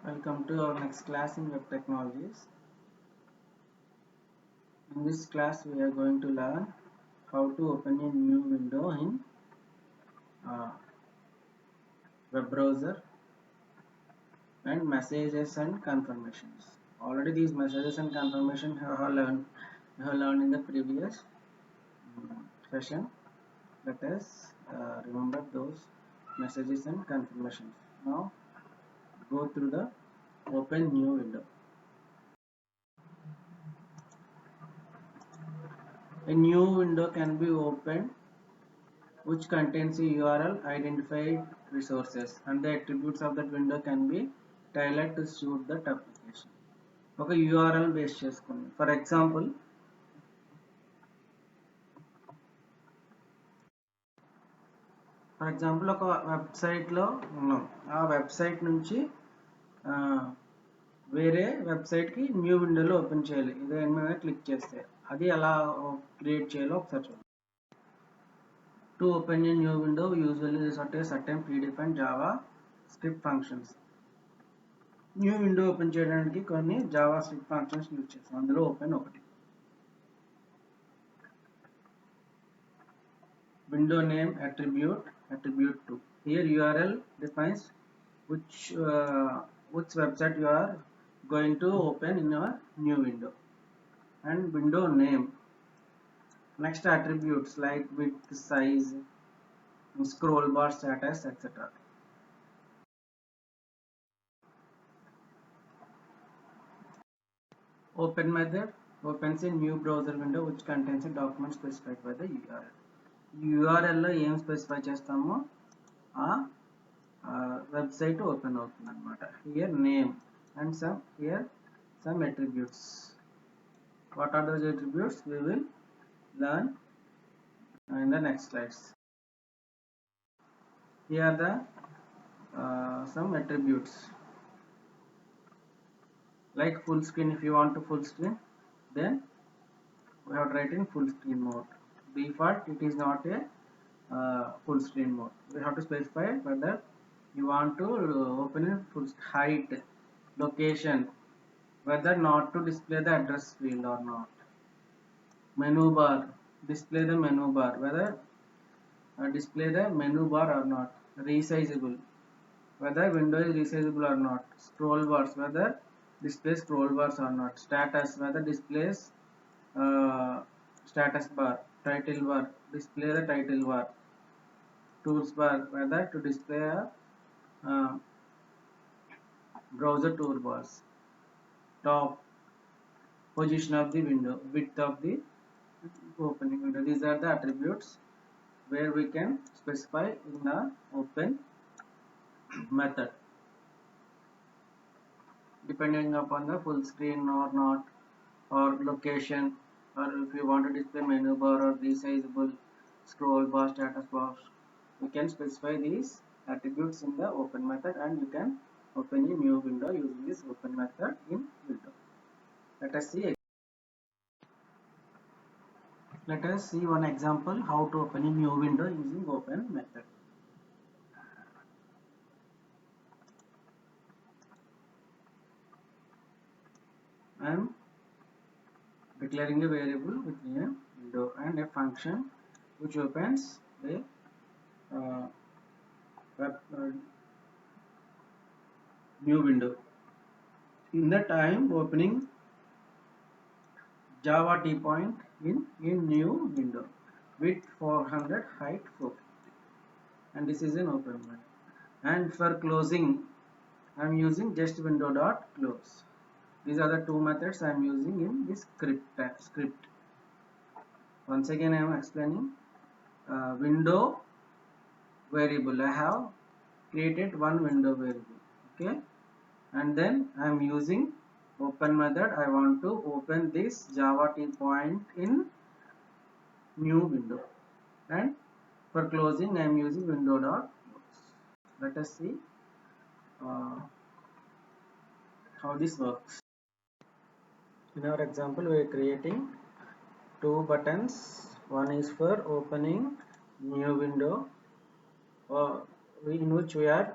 Welcome to our next class in web technologies. In this class we are going to learn how to open a new window in uh, web browser and messages and confirmations. Already these messages and confirmation we have learned in the previous session. Let us remember those messages and confirmations. Now go through the open new window. A new window can be opened which contains a URL, identified resources, and the attributes of that window can be tailored to suit that application. ఒక URL base చేసుకోండి. For example ఒక వెబ్సైట్లో ఉన్నాం. ఆ website నుంచి వేరే వెబ్సైట్కి new విండోలో ఓపెన్ చేయాలి. దేని మీద క్లిక్ చేస్తే అది ఎలా క్రియేట్ చేయాలో ఒకసారి చూద్దాం. To open a new window, we usually resort to certain predefined JavaScript functions. New window open చేయడానికి కొన్ని జావాస్క్రిప్ట్ ఫంక్షన్స్ యూజ్ చేస్తాం. అందులో ఓపెన్ ఒకటి. Window name attribute 2. Here URL defines which website you are going to open in your new window, and window name. Next attributes like width, size, scroll bar, status, etc. Open method opens a new browser window which contains a document specified by the URL. URL లో ఏం specify చేస్తామో ఆ website open అవుతుంది అనమాట. Here name and some attributes. What are those attributes? We will learn in the next slides. Here are the some attributes like full screen. If you want to full screen, then we have to write in full screen mode. Default it is not a full screen mode. We have to specify whether you want to open in full height, location, whether not to display the address field or not. Menu bar, display the menu bar, whether display the menu bar or not. Resizable, whether window is resizable or not. Scroll bars, whether display scroll bars or not. Status, whether displays status bar. Title bar, display the title bar. Tools bar, whether to display a browser toolbars. Top, position of the window, width of the opening window. These are the attributes where we can specify in the open method depending upon the full screen or not, or location, or if you want to display menu bar or resizable, scroll bar, status bar. We can specify these attributes in the open method, and you can open a new window using this open method in window. Let us see one example how to open a new window using open method. I am declaring a variable with name window and a function which opens a new window. In that I am opening Java T point in new window, width 400, height 450, and this is an open method. And for closing I am using just window dot close. These are the two methods I am using in this script. Once again I am explaining. Window variable, I have created one window variable, okay, and then I am using open method. I want to open this Java T point in new window, and for closing I am using window dot close. Let us see how this works. In our example we are creating two buttons. One is for opening new window, in which we are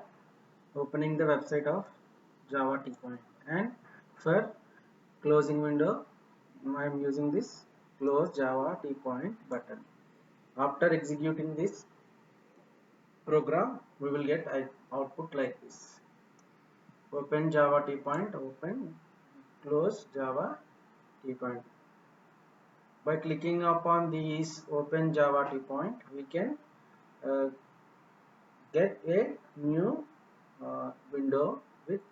opening the website of Java T point. And for closing window, I am using this close Java T point button. After executing this program, we will get output like this: open Java T point, open, close Java T point. By clicking upon these open Java T point, we can uh, get a new window with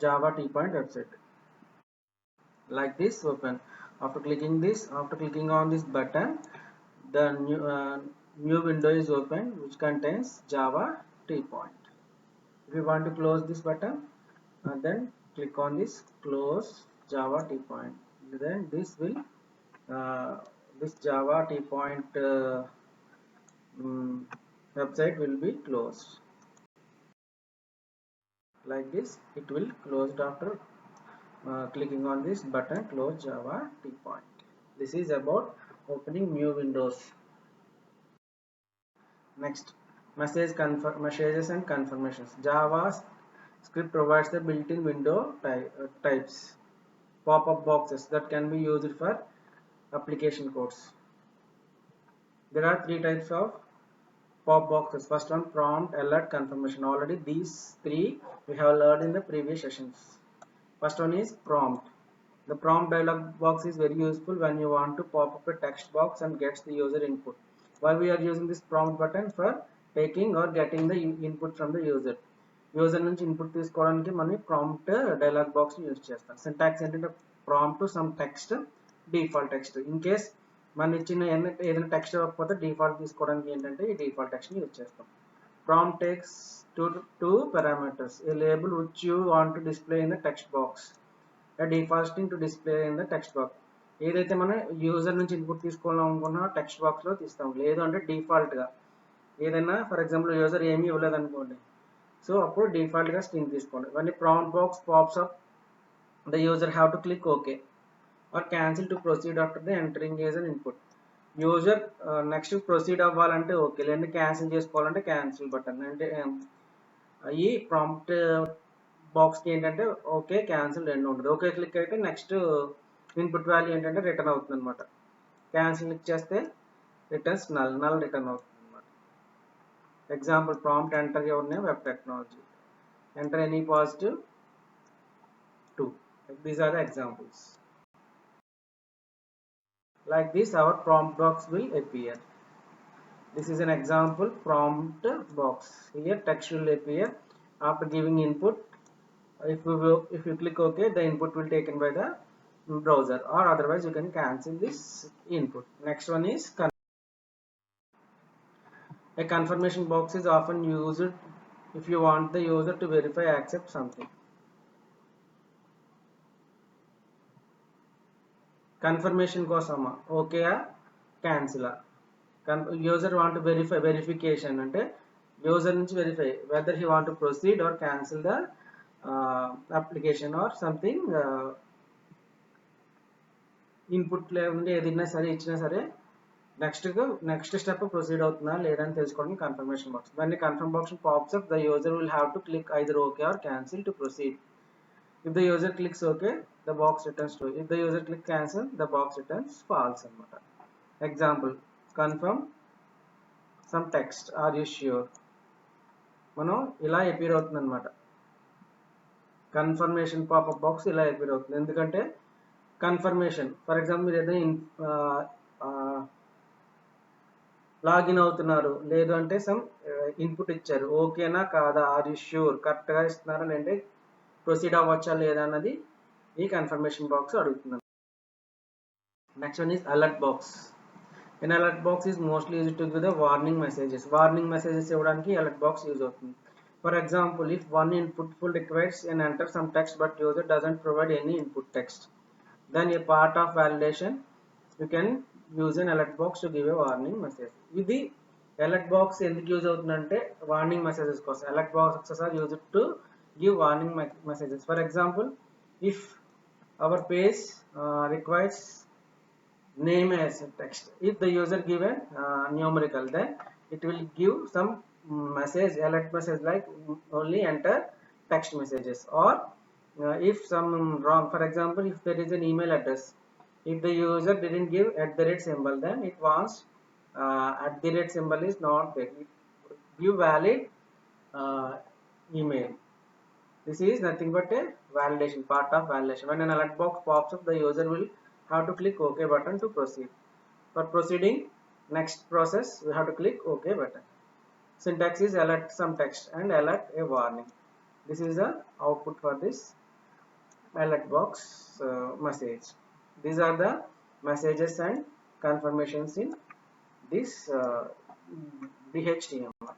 Java T point website like this. Open. After clicking this, after clicking on this button, the new window is open, which contains Java T point. If you want to close this button, then click on this close Java T point. Then uh, this Java T point mm, website will be closed. Like this, it will closed after clicking on this button close Java T point. This is about opening new windows. Next, messages and confirmations. Java script provides the built-in window types, pop-up boxes that can be used for application codes. There are three types of pop boxes. First one, prompt, alert, confirmation. Already these three we have learned in the previous sessions. First one is prompt. The prompt dialog box is very useful when you want to pop up a text box and gets the user input. Why we are using this prompt button? For taking or getting the input from the user. User నుంచి input తీసుకోవడానికి మనం prompt dialogue box use చేస్తాం. Syntax ఏంటంటే prompt some text, default text. In case మనం ఇచ్చిన ఏదైనా text ఇవ్వకపోతే default తీసుకోవడానికి ఏంటంటే ఈ డిఫాల్ట్ టెక్స్ట్ని యూజ్ చేస్తాం. Prompt takes two parameters: a label which you want to display in the text box, a default string to display in the text box. ఏదైతే మనం యూజర్ నుంచి ఇన్పుట్ తీసుకోవాలనుకున్నా టెక్స్ట్ బాక్స్లో తీస్తాం. లేదు అంటే డిఫాల్ట్గా ఏదైనా, ఫర్ ఎగ్జాంపుల్ యూజర్ ఏమీ ఇవ్వలేదు అనుకోండి, సో అప్పుడు డిఫాల్ట్గా స్ట్రింగ్ తీసుకోండి. when a prompt box pops up, the user have to click OK or cancel to proceed after the entering as an input. User next proceed అవ్వాలంటే ఓకే, లేదంటే cancel చేసుకోవాలంటే cancel button. అంటే ఈ prompt బాక్స్కి ఏంటంటే okay, cancel రెండు ఉంటుంది. Okay click అయితే నెక్స్ట్ ఇన్పుట్ వాల్యూ ఏంటంటే రిటర్న్ అవుతుంది అనమాట. క్యాన్సిల్ క్లిక్ చేస్తే రిటర్న్స్ నల్ రిటర్న్ అవుతుంది అనమాట. Example, prompt enter your name web technology, enter any positive 2. These are the examples. Like this our prompt box will appear. This is an example prompt box. Here text will appear after giving input. If you click OK, the input will taken by the browser, or otherwise you can cancel this input. Next one is a confirmation box is often used if you want the user to verify accept something. Confirmation కోసమా, ఓకేయా క్యాన్సిలా. User want verification అంటే user నుంచి verify whether he want to proceed or cancel the application or something input లేకుండా ఏదైనా సరే ఇచ్చినా సరే నెక్స్ట్ స్టెప్ ప్రొసీడ్ అవుతుందా లేదా అని తెలుసుకోవడానికి confirmation box. when the confirm box pops up, the user will have to click either OK or cancel to proceed. If the user clicks OK, the box returns true. If the user clicks cancel, the box returns false అన్నమాట. Example, confirm some text, are you sure. మనం ఇలా appear అవుతుంది అనమాట. Confirmation popup box ఇలా appear అవుతుంది. ఎందుకంటే confirmation, for example మీరు ఏదైనా లాగిన్ అవుతున్నారు, లేదు అంటే సమ్ ఇన్పుట్ ఇచ్చారు, ఓకేనా కాదా, ఆర్ యూ ష్యూర్, కరెక్ట్గా ఇస్తున్నారా లేదంటే ప్రొసీడ్ అవ్వచ్చా లేదా అన్నది ఈ కన్ఫర్మేషన్ బాక్స్ అడుగుతుంది. Next one is alert box. an alert box is mostly used to give the warning messages. warning messages ఇవ్వడానికి alert box యూజ్ అవుతుంది. For example, if one input full requires and enter some text but user doesn't provide any input text, then a part of validation you can use an alert box to give a warning message. ఇది alert box ఎందుకు use అవుతుందంటే warning messages కోసం. alert boxes are used to give warning messages. For example, if our page requires name as text, if the user given numerical, then it will give some message, alert message like only enter text messages, or if some wrong, for example, if there is an email address, if the user didn't give @ symbol, then it wants @ symbol is not there, give valid email. This is nothing but a validation, part of validation. When an alert box pops up, the user will have to click OK button to proceed. For proceeding next process, we have to click OK button. Syntax is alert some text and alert a warning. This is the output for this alert box message. These are the messages and confirmations in this DHTML.